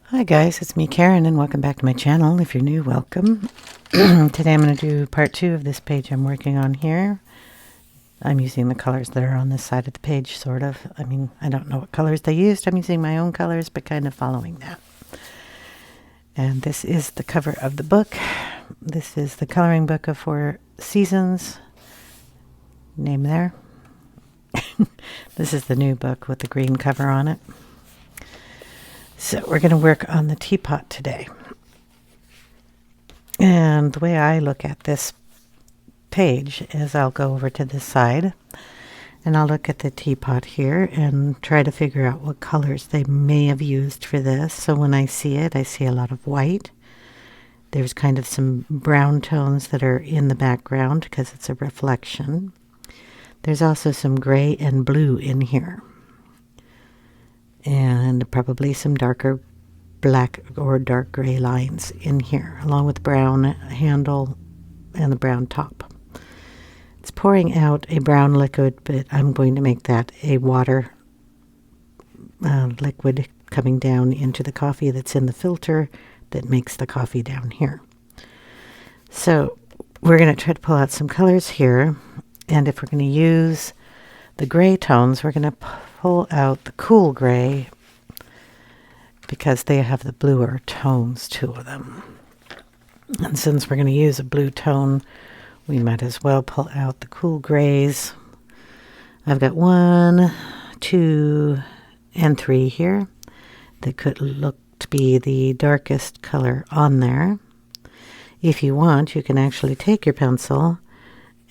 Hi guys, it's me Karen and welcome back to my channel. If you're new, welcome. Today I'm going to do part 2 of this page I'm working on here. I'm using the colors that are on this side of the page, sort of. I mean, I don't know what colors they used. I'm using my own colors, but kind of following that. And this is the cover of the book. This is the coloring book of 4 seasons. Name there. This is the new book with the green cover on it. So we're going to work on the teapot today. And the way I look at this page is I'll go over to this side and I'll look at the teapot here and try to figure out what colors they may have used for this. So when I see it, I see a lot of white. There's kind of some brown tones that are in the background because it's a reflection. There's also some gray and blue in here. And probably some darker black or dark gray lines in here, along with the brown handle and the brown top. It's pouring out a brown liquid, but I'm going to make that a water liquid coming down into the coffee that's in the filter that makes the coffee down here. So we're going to try to pull out some colors here, and if we're going to use the gray tones, we're going to pull out the cool gray because they have the bluer tones to them. And since we're going to use a blue tone, we might as well pull out the cool grays. I've got 1, 2, and 3 here that could look to be the darkest color on there. If you want, you can actually take your pencil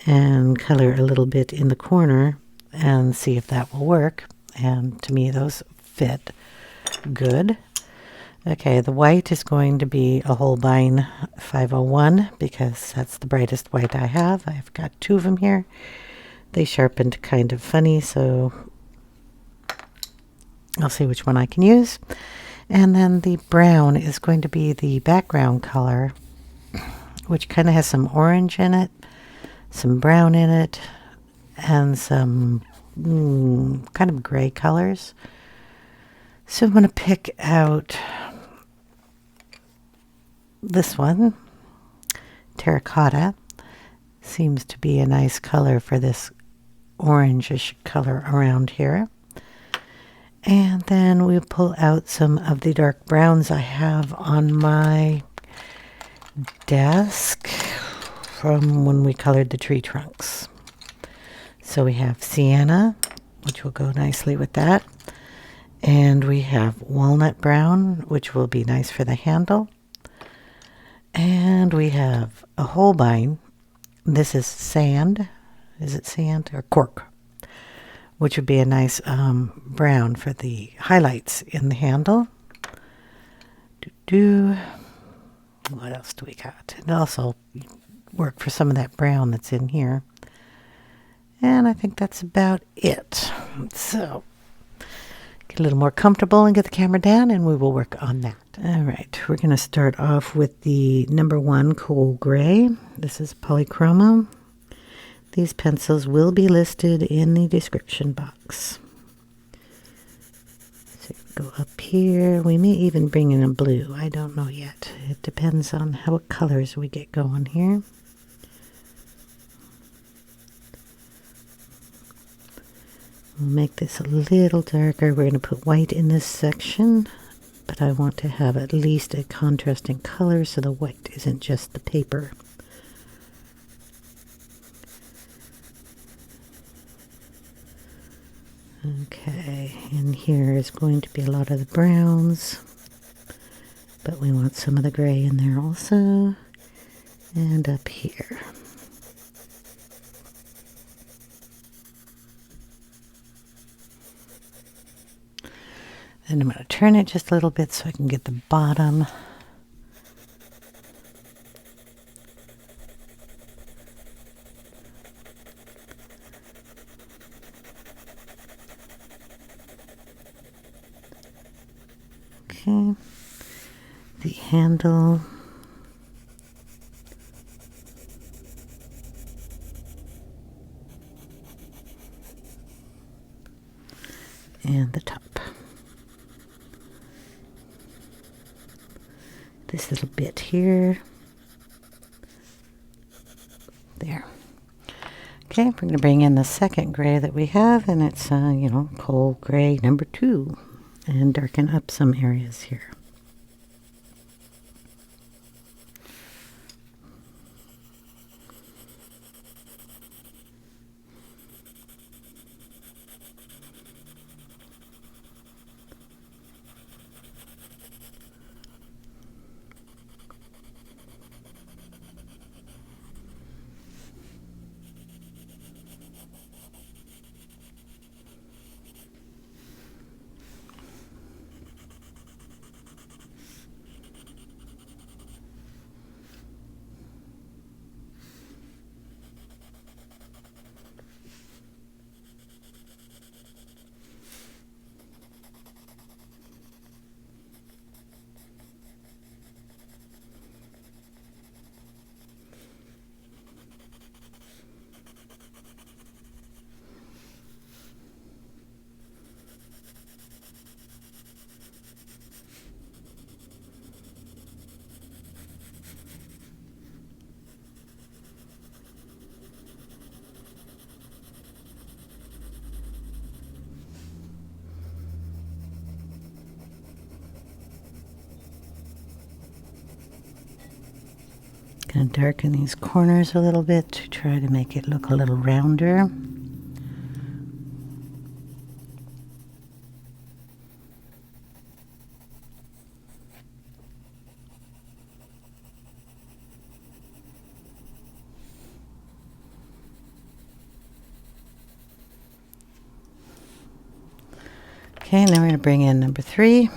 and color a little bit in the corner and see if that will work. And to me, those fit good. Okay, the white is going to be a Holbein 501 because that's the brightest white I have. I've got 2 of them here. They sharpened kind of funny, so I'll see which one I can use. And then the brown is going to be the background color, which kind of has some orange in it, some brown in it, and some kind of gray colors. So I'm going to pick out this one. Terracotta seems to be a nice color for this orangish color around here. And then we'll pull out some of the dark browns I have on my desk from when we colored the tree trunks. So we have sienna, which will go nicely with that. And we have walnut brown, which will be nice for the handle. And we have a Holbein. This is sand. Is it sand or cork? Which would be a nice brown for the highlights in the handle. What else do we got? It also work for some of that brown that's in here. And I think that's about it. So get a little more comfortable and get the camera down and we will work on that. All right, we're going to start off with the number 1 cool gray. This is Polychromos. These pencils will be listed in the description box. So go up here. We may even bring in a blue. I don't know yet. It depends on what colors we get going here. We'll make this a little darker. We're going to put white in this section, but I want to have at least a contrasting color so the white isn't just the paper. Okay, and here is going to be a lot of the browns, but we want some of the gray in there also, and up here. And I'm going to turn it just a little bit so I can get the bottom. Okay. The handle. And the top. this little bit here. There. Okay, we're going to bring in the second gray that we have, and it's, coal gray number 2, and darken up some areas here. Going to darken these corners a little bit to try to make it look a little rounder. Okay, and then we're going to bring in number 3.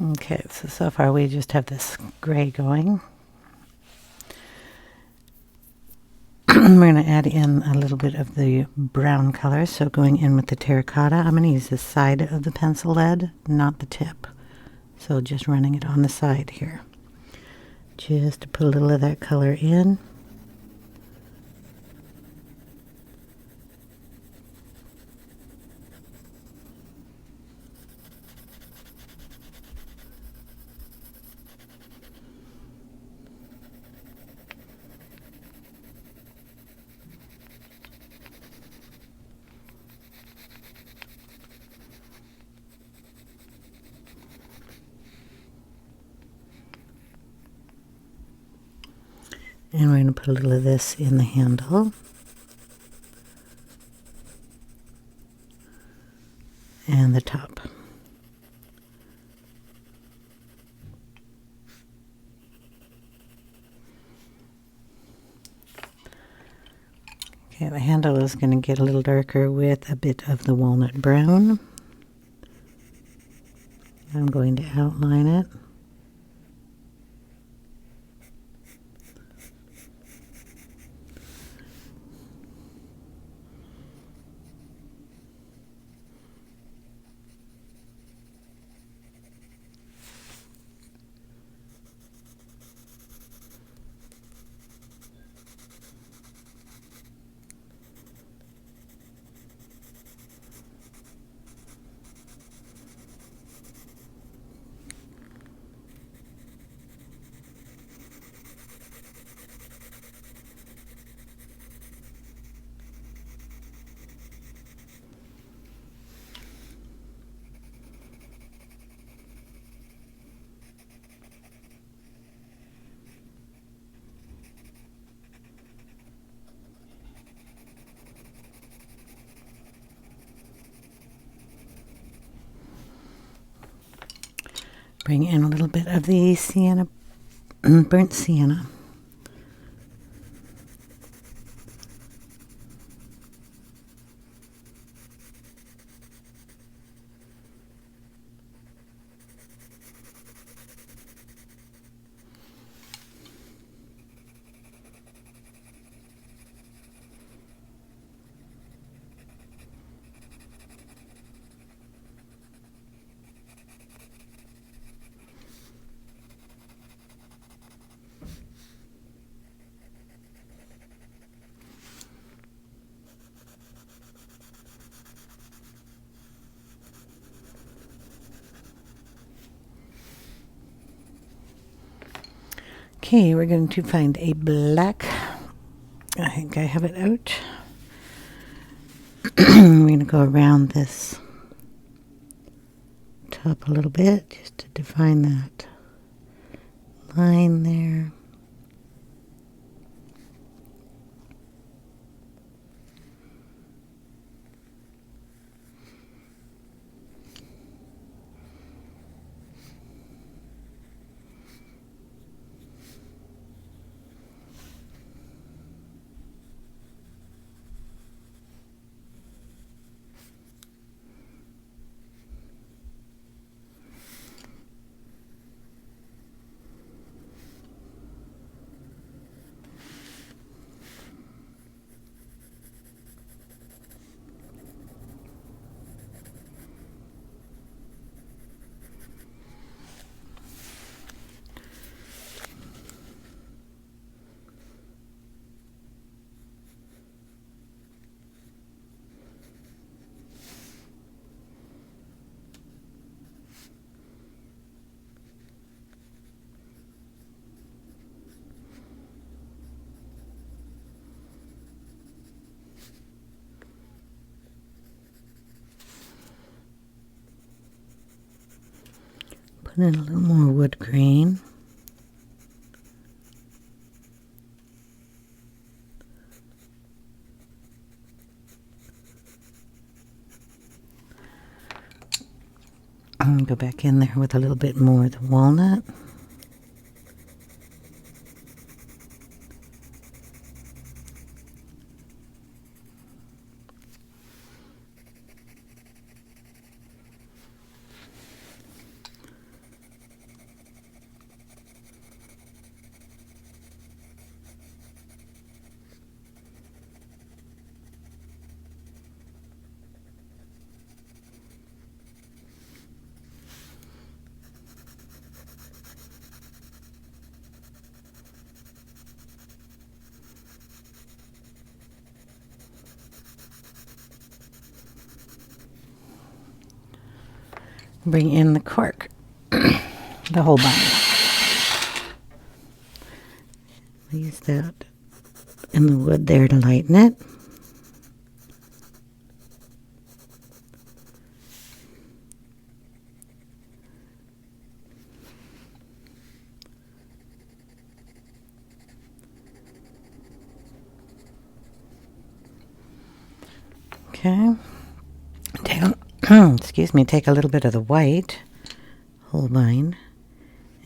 Okay, so far we just have this gray going. We're going to add in a little bit of the brown color, so going in with the terracotta, I'm going to use the side of the pencil lead, not the tip. So just running it on the side here. Just to put a little of that color in. And we're going to put a little of this in the handle. and the top. Okay, the handle is going to get a little darker with a bit of the walnut brown. I'm going to outline it. Bring in a little bit of the sienna, burnt sienna. Okay, we're going to find a black. I think I have it out. We're going to go around this top a little bit just to define that line there. Put in a little more wood grain. And go back in there with a little bit more of the walnut. Bring in the cork, the Holbein. Use that in the wood there to lighten it. Okay, down excuse me, take a little bit of the white Holbein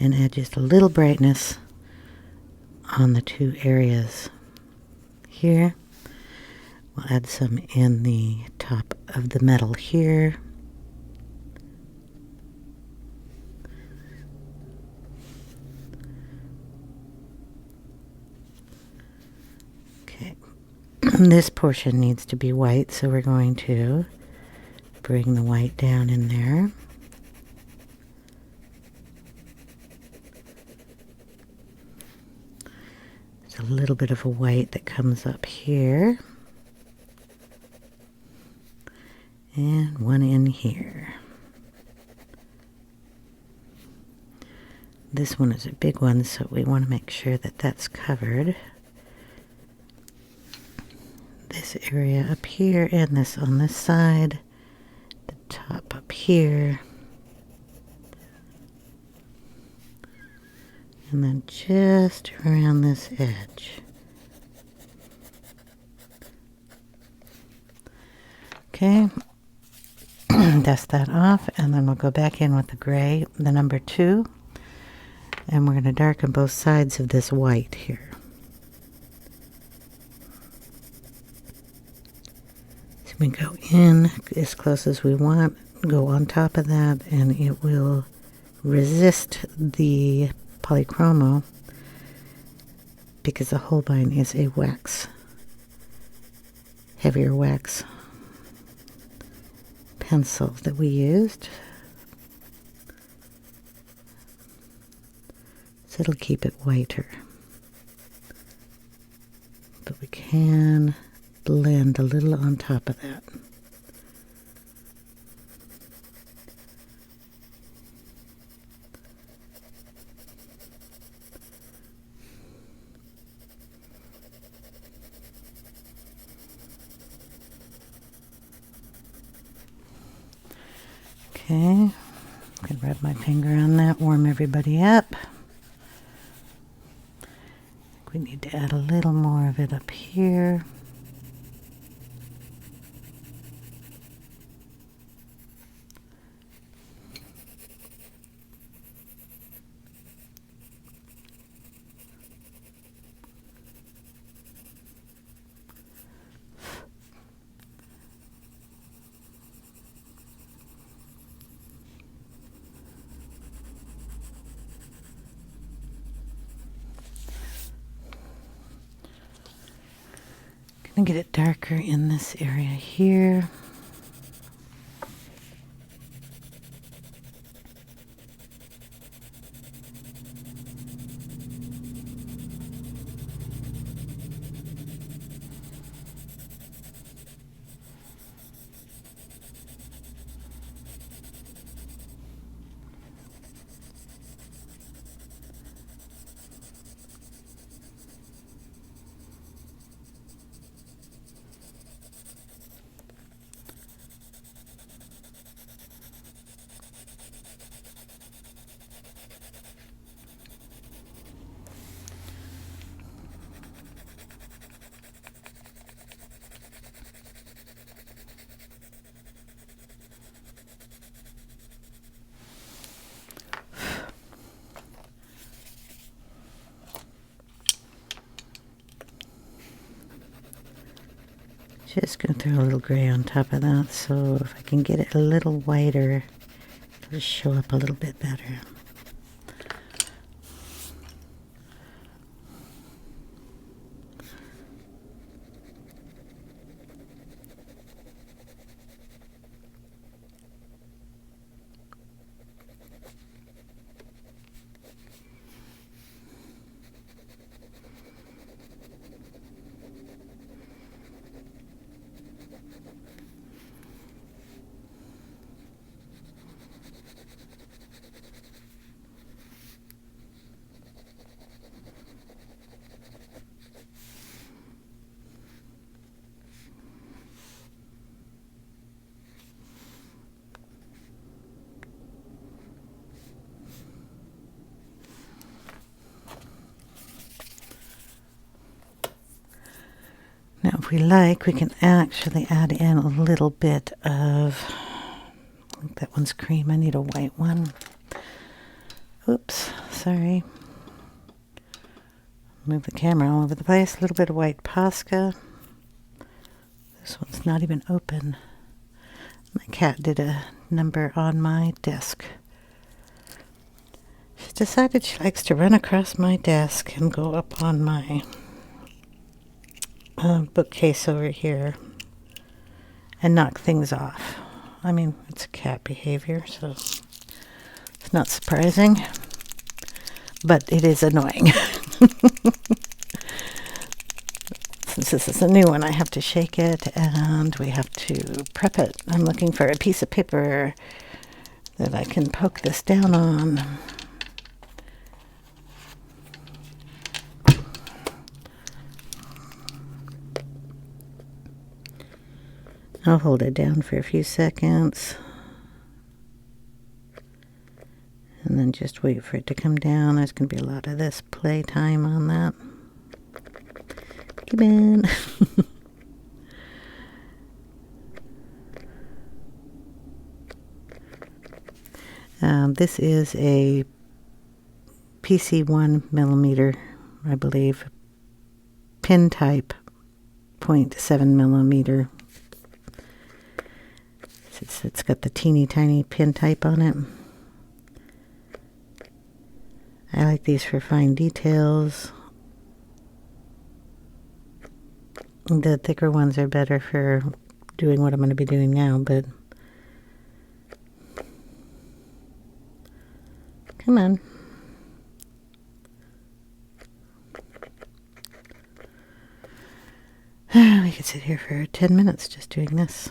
and add just a little brightness on the two areas here. We'll add some in the top of the metal here. Okay, this portion needs to be white, so we're going to bring the white down in there. There's a little bit of a white that comes up here. And one in here. This one is a big one, so we want to make sure that that's covered. This area up here and this on this side. The top up here. And then just around this edge. Okay. Dust that off, and then we'll go back in with the gray, the number 2, and we're going to darken both sides of this white here. So we go in as close as we want, go on top of that, and it will resist the Polychromo because the Holbein is a wax, heavier wax pencil that we used, so it'll keep it whiter, but we can blend a little on top of that. Okay, I'm going to rub my finger on that, warm everybody up. We need to add a little more of it up here. And get it darker in this area here. Just going to throw a little gray on top of that, so if I can get it a little whiter, it'll show up a little bit better. Now, if we like, we can actually add in a little bit of I think that one's cream. I need a white one. Oops, sorry. Move the camera all over the place. A little bit of white Posca. This one's not even open. My cat did a number on my desk. She's decided she likes to run across my desk and go up on my bookcase over here and knock things off. I mean, it's cat behavior, so it's not surprising, but it is annoying. Since this is a new one, I have to shake it and we have to prep it. I'm looking for a piece of paper that I can poke this down on. I'll hold it down for a few seconds and then just wait for it to come down. There's going to be a lot of this playtime on that. Come in. This is a PC 1mm, I believe, pin type, 0.7mm. It's got the teeny tiny pin type on it. I like these for fine details. The thicker ones are better for doing what I'm going to be doing now, but come on. We could sit here for 10 minutes just doing this.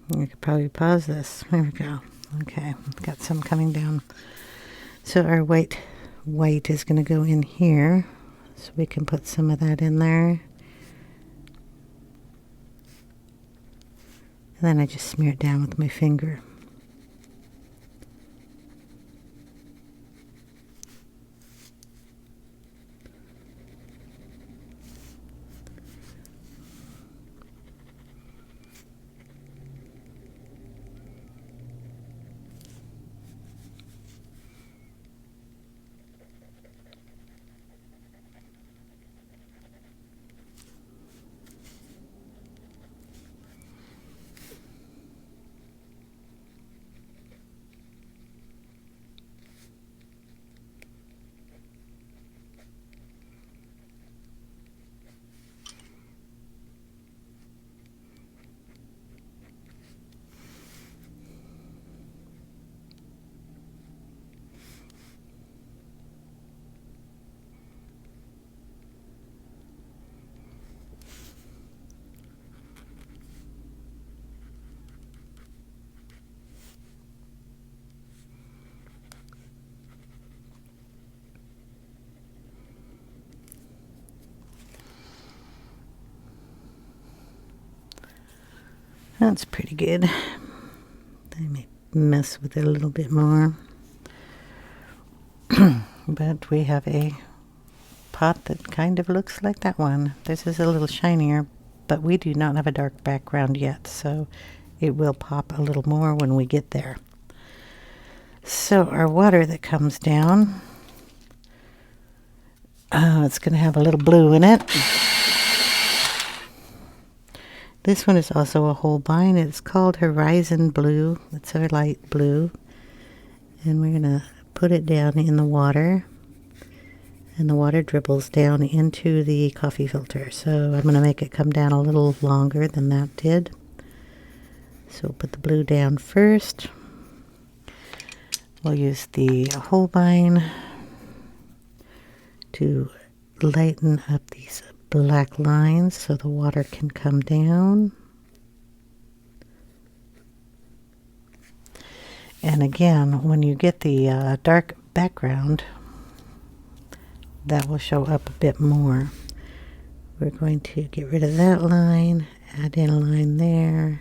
We could probably pause this. There we go. Okay, got some coming down. So our white is going to go in here. So we can put some of that in there. And then I just smear it down with my finger. That's pretty good. I may mess with it a little bit more. But we have a pot that kind of looks like that one. This is a little shinier, but we do not have a dark background yet, so it will pop a little more when we get there. So our water that comes down, it's going to have a little blue in it. This one is also a Holbein. It's called Horizon Blue. It's a light blue. And we're going to put it down in the water. And the water dribbles down into the coffee filter. So I'm going to make it come down a little longer than that did. So we'll put the blue down first. We'll use the Holbein to lighten up these black lines so the water can come down. And again, when you get the dark background, that will show up a bit more. We're going to get rid of that line, add in a line there,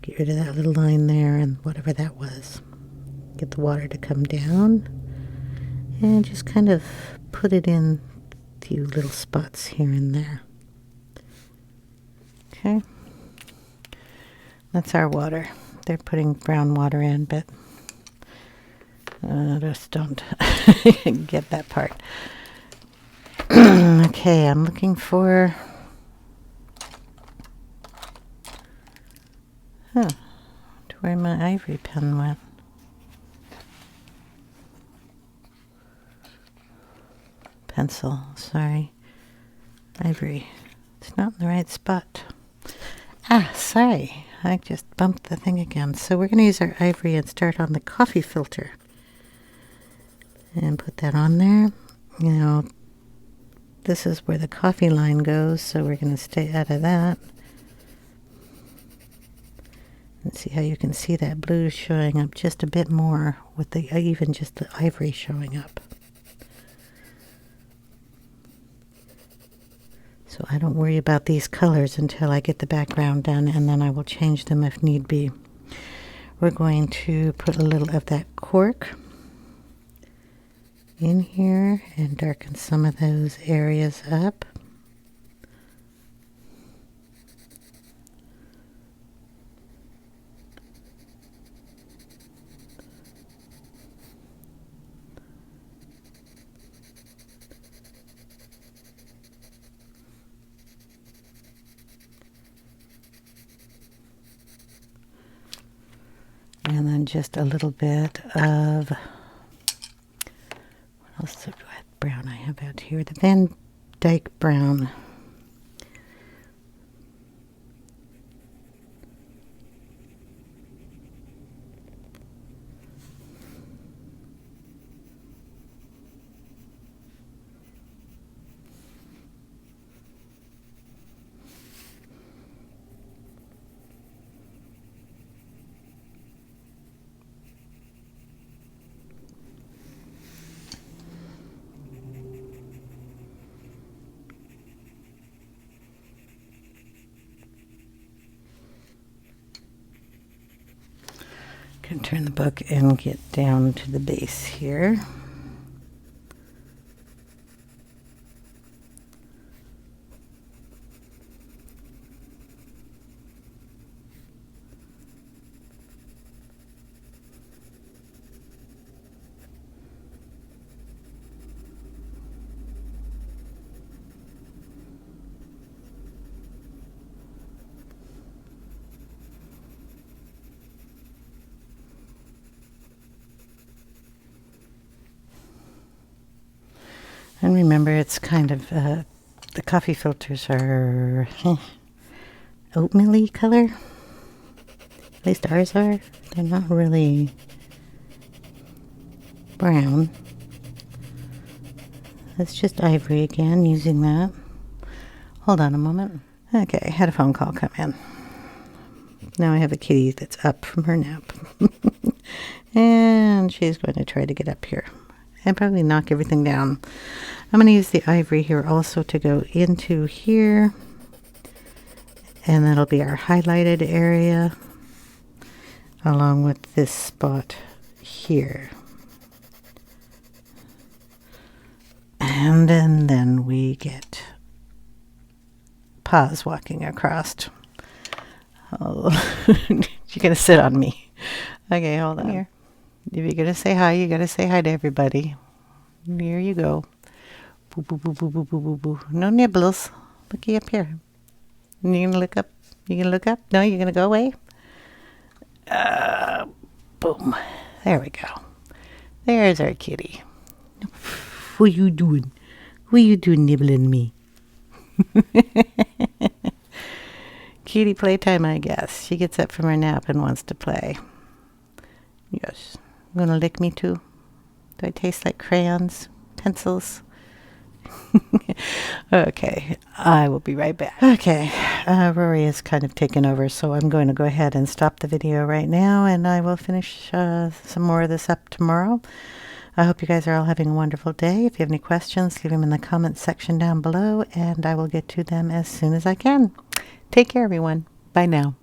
get rid of that little line there, and whatever that was. Get the water to come down and just kind of put it in few little spots here and there. Okay. That's our water. They're putting brown water in, but just don't get that part. Okay, I'm looking for... To where my ivory pen went. Pencil, sorry. Ivory. It's not in the right spot. Ah, sorry. I just bumped the thing again. So we're going to use our ivory and start on the coffee filter. And put that on there. You know, this is where the coffee line goes, so we're going to stay out of that. And see how you can see that blue showing up just a bit more with the even just the ivory showing up. So I don't worry about these colors until I get the background done, and then I will change them if need be. We're going to put a little of that cork in here and darken some of those areas up. And then just a little bit of, what else brown I have out here? The Van-Dyck-Brown. Can turn the book and get down to the base here. And remember, it's kind of, the coffee filters are oatmeal-y color. At least ours are. They're not really brown. It's just ivory again, using that. Hold on a moment. Okay, I had a phone call come in. Now I have a kitty that's up from her nap. And she's going to try to get up here and probably knock everything down. I'm going to use the ivory here also to go into here, and that'll be our highlighted area along with this spot here. And then we get paws walking across. Oh, you're going to sit on me. Okay, hold on. Here. If you're going to say hi, you got to say hi to everybody. Here you go. Boo, boo, boo, boo, boo, boo, boo, boo. No nibbles. Looky up here. You going to look up? You going to look up? No, you're going to go away? Boom. There we go. There's our kitty. What you doing? What you doing nibbling me? Kitty playtime, I guess. She gets up from her nap and wants to play. Yes. You gonna lick me too? Do I taste like crayons? Pencils? Okay, I will be right back. Okay, Rory is kind of taken over, so I'm going to go ahead and stop the video right now, and I will finish some more of this up tomorrow. I hope you guys are all having a wonderful day. If you have any questions, leave them in the comments section down below, and I will get to them as soon as I can. Take care, everyone. Bye now.